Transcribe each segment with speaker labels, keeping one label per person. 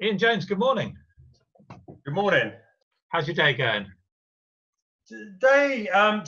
Speaker 1: Ian Jones, good morning.
Speaker 2: Good morning.
Speaker 1: How's your day going?
Speaker 2: Today I'm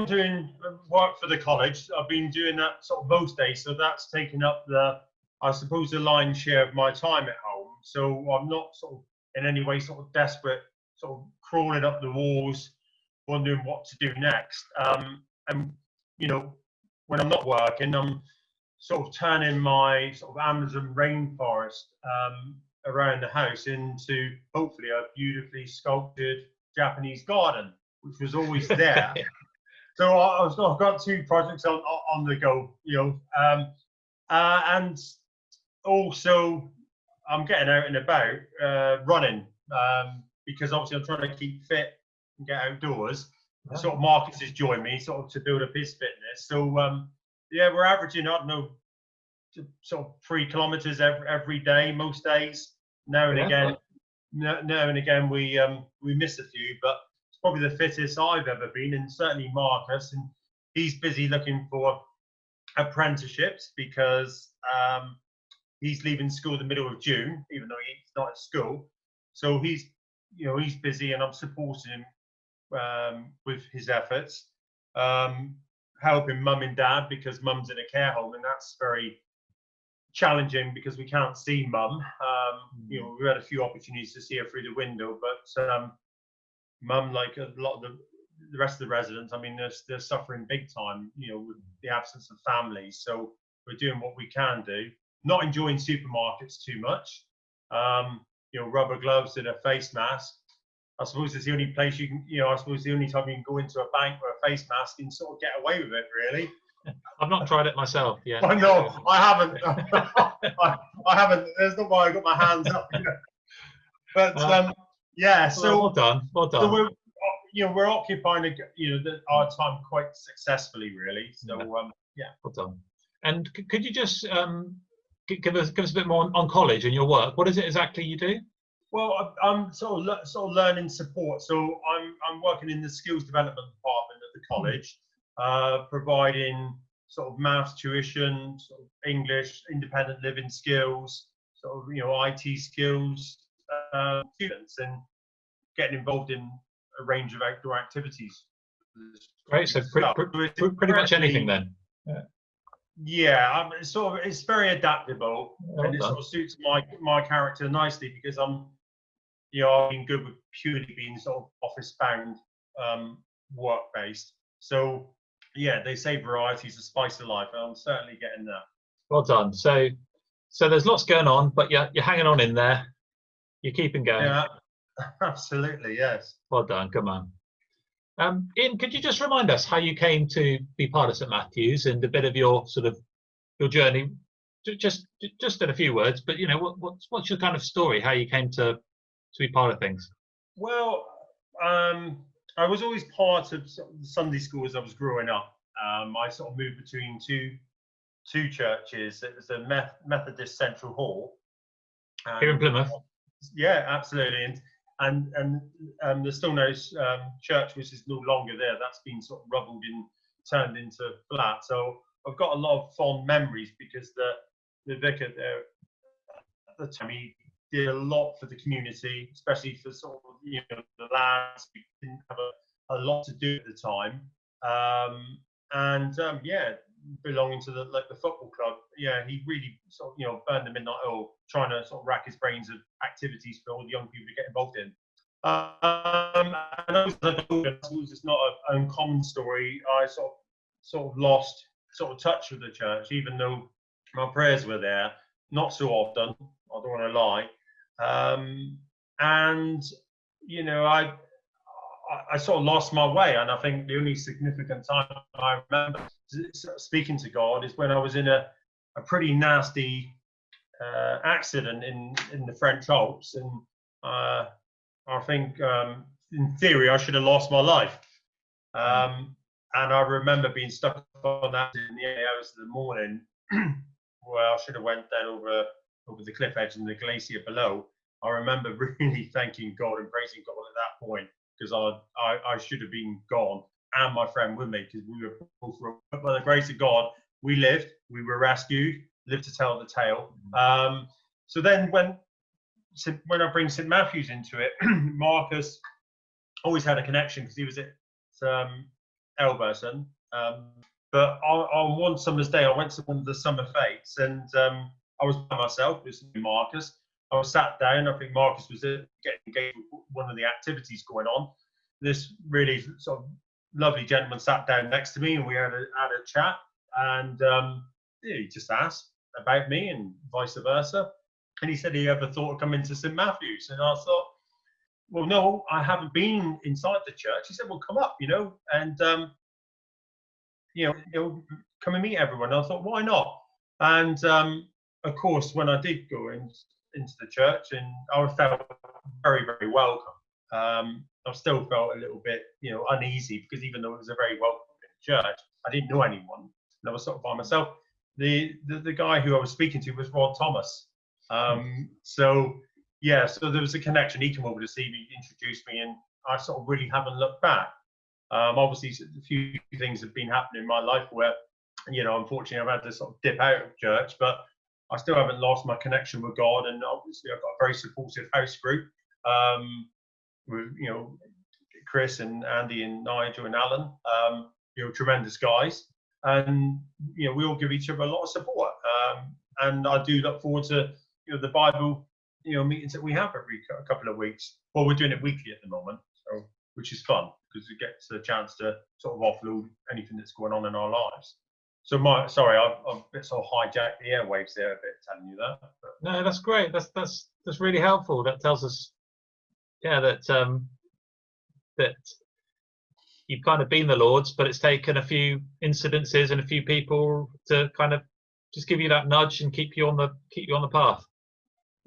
Speaker 2: doing work for the college. I've been doing that sort of most days, so that's taken up I suppose, the lion's share of my time at home. So I'm not sort of in any way sort of desperate, sort of crawling up the walls, wondering what to do next. And when I'm not working, I'm sort of turning my sort of Amazon rainforest around the house into hopefully a beautifully sculpted Japanese garden, which was always there. So I've got two projects on the go, and also I'm getting out and about running because obviously I'm trying to keep fit and get outdoors. Sort of Marcus has joined me sort of to build up his fitness. So we're averaging, I don't know, sort of 3 kilometers every day, most days. Now and again we miss a few, but it's probably the fittest I've ever been, and certainly Marcus. And he's busy looking for apprenticeships because he's leaving school the middle of June, even though he's not at school. So he's busy, and I'm supporting him with his efforts, helping mum and dad because mum's in a care home, and that's very challenging because we can't see mum. We had a few opportunities to see her through the window, but mum, like a lot of the rest of the residents, I mean, they're suffering big time, with the absence of families. So we're doing what we can do. Not enjoying supermarkets too much. Rubber gloves and a face mask. I suppose it's the only place you can, I suppose the only time you can go into a bank with a face mask and sort of get away with it, really.
Speaker 1: I've not tried it myself yet.
Speaker 2: I know, I haven't. I haven't. There's not why I got my hands up. But so
Speaker 1: well done.
Speaker 2: So we're occupying our time quite successfully, really. So
Speaker 1: well done. And could you just give us a bit more on college and your work? What is it exactly you do?
Speaker 2: Well, I'm sort of learning support. So I'm working in the skills development department at the college. Providing sort of maths tuition, sort of English, independent living skills, sort of IT skills, students, and getting involved in a range of outdoor activities.
Speaker 1: Great, so pretty much anything then.
Speaker 2: Yeah, it's very adaptable, and it sort of suits my character nicely because I've been good with purely being sort of office bound, work based. So yeah, they say variety is the spice of life, and I'm certainly getting that.
Speaker 1: Well done. So there's lots going on, but you're hanging on in there. You're keeping going.
Speaker 2: Yeah, absolutely, yes.
Speaker 1: Well done. Come on. Ian, could you just remind us how you came to be part of St Matthew's and a bit of your journey, just in a few words, but what's your kind of story, how you came to be part of things?
Speaker 2: Well, I was always part of the Sunday school as I was growing up. I sort of moved between two churches. It was a Methodist Central Hall.
Speaker 1: Here in Plymouth?
Speaker 2: Yeah, absolutely. And the Stonehenge church, which is no longer there, that's been sort of rubbled and turned into flat. So I've got a lot of fond memories because the vicar there at the time, he did a lot for the community, especially for sort of the lads who didn't have a lot to do at the time, belonging to the football club. Yeah, he really sort of burned the midnight oil, trying to sort of rack his brains of activities for all the young people to get involved in. And I suppose it's not an uncommon story. I sort of lost touch with the church, even though my prayers were there. Not so often, I don't want to lie. I sort of lost my way, and I think the only significant time I remember speaking to God is when I was in a pretty nasty accident in the French Alps, and I think in theory I should have lost my life. And I remember being stuck on that in the hours of the morning, where I should have went down over the cliff edge and the glacier below. I remember really thanking God and praising God at that point, because I should have been gone, and my friend with me, because we were both, but by the grace of God, we lived, we were rescued, lived to tell the tale. So then when when I bring St Matthew's into it, Marcus always had a connection because he was at Elberson. But on one summer's day, I went to one of the summer fetes, and I was by myself with Marcus. I was sat down. I think Marcus was getting engaged with one of the activities going on. This really sort of lovely gentleman sat down next to me, and we had a chat. And he just asked about me and vice versa. And he said he ever thought of coming to St Matthew's. And I thought, well, no, I haven't been inside the church. He said, well, come up, and come and meet everyone. And I thought, why not? And of course, when I did go into the church, and I felt very, very welcome. I still felt a little bit, uneasy, because even though it was a very welcoming church, I didn't know anyone, and I was sort of by myself. The guy who I was speaking to was Rod Thomas. So there was a connection. He came over to see me, introduced me, and I sort of really haven't looked back. Obviously, a few things have been happening in my life where, unfortunately, I've had to sort of dip out of church, but I still haven't lost my connection with God. And obviously, I've got a very supportive house group with, Chris and Andy and Nigel and Alan, tremendous guys. And, we all give each other a lot of support. And I do look forward to, the Bible, meetings that we have every couple of weeks. Well, we're doing it weekly at the moment, so, which is fun, because it gets a chance to sort of offload anything that's going on in our lives. So I've bit sort of hijacked the airwaves there a bit, telling you that. But.
Speaker 1: No, that's great. That's really helpful. That tells us, that that you've kind of been the Lord's, but it's taken a few incidences and a few people to kind of just give you that nudge and keep you on the path.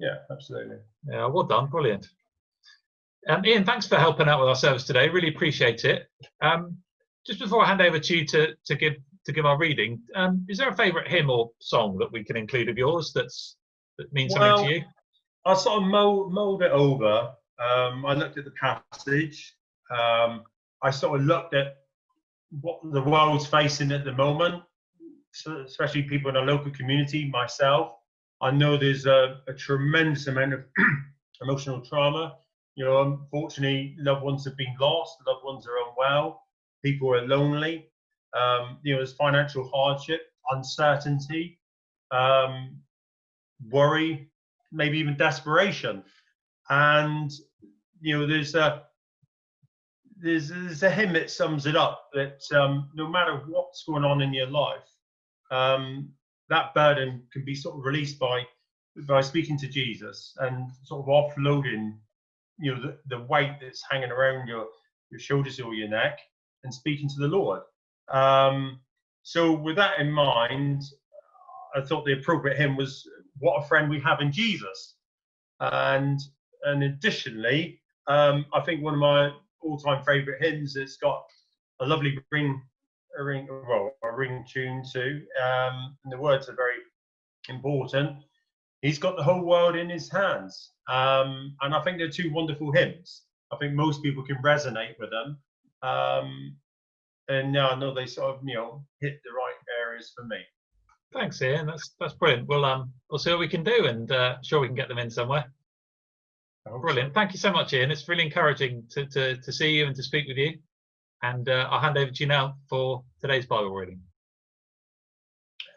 Speaker 2: Yeah, absolutely.
Speaker 1: Yeah, well done, brilliant. Ian, thanks for helping out with our service today. Really appreciate it. Just before I hand over to you to give our reading, is there a favourite hymn or song that we can include of yours that means something to you?
Speaker 2: I sort of mulled it over. I looked at the passage. I sort of looked at what the world's facing at the moment, so especially people in our local community, myself. I know there's a tremendous amount of emotional trauma. Unfortunately, loved ones have been lost, loved ones are unwell, people are lonely. There's financial hardship, uncertainty, worry, maybe even desperation. And there's a hymn that sums it up, that no matter what's going on in your life, that burden can be sort of released by speaking to Jesus and sort of offloading, the weight that's hanging around your shoulders or your neck, and speaking to the Lord. So with that in mind, I thought the appropriate hymn was "What a Friend We Have in Jesus." And additionally, I think one of my all-time favourite hymns, it's got a lovely ring tune too, and the words are very important. He's got the whole world in his hands, and I think they're two wonderful hymns. I think most people can resonate with them, and I know they sort of hit the right areas for me.
Speaker 1: Thanks, Ian. That's brilliant. We'll see what we can do, and sure we can get them in somewhere. Brilliant. So. Thank you so much, Ian. It's really encouraging to see you and to speak with you. And I'll hand over to you now for today's Bible reading.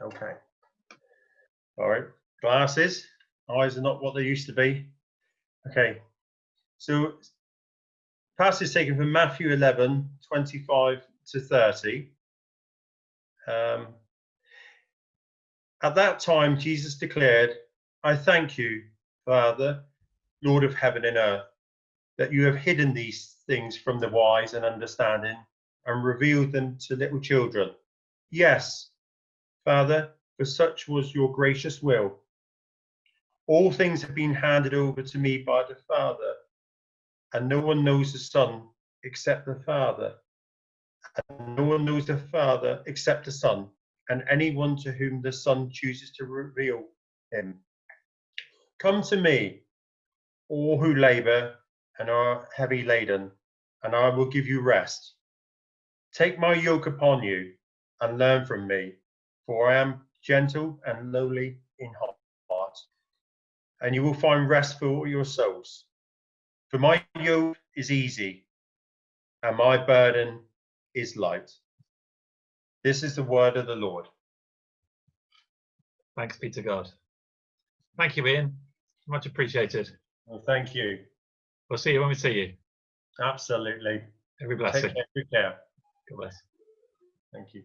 Speaker 2: Okay. All right. Glasses. Eyes are not what they used to be. Okay. So, passage taken from Matthew 11, 25 to 30. At that time, Jesus declared, "I thank you, Father, Lord of heaven and earth, that you have hidden these things from the wise and understanding and revealed them to little children. Yes, Father, for such was your gracious will. All things have been handed over to me by the Father, and no one knows the Son except the Father, and no one knows the Father except the Son, and anyone to whom the Son chooses to reveal him. Come to me, all who labour and are heavy laden, and I will give you rest. Take my yoke upon you and learn from me, for I am gentle and lowly in heart, and you will find rest for all your souls. For my yoke is easy, and my burden is light. This is the word of the Lord.
Speaker 1: Thanks be to God. Thank you, Ian. Much appreciated.
Speaker 2: Well, thank you.
Speaker 1: We'll see you when we see you.
Speaker 2: Absolutely.
Speaker 1: Every blessing.
Speaker 2: Take care. Good care.
Speaker 1: God bless.
Speaker 2: Thank you.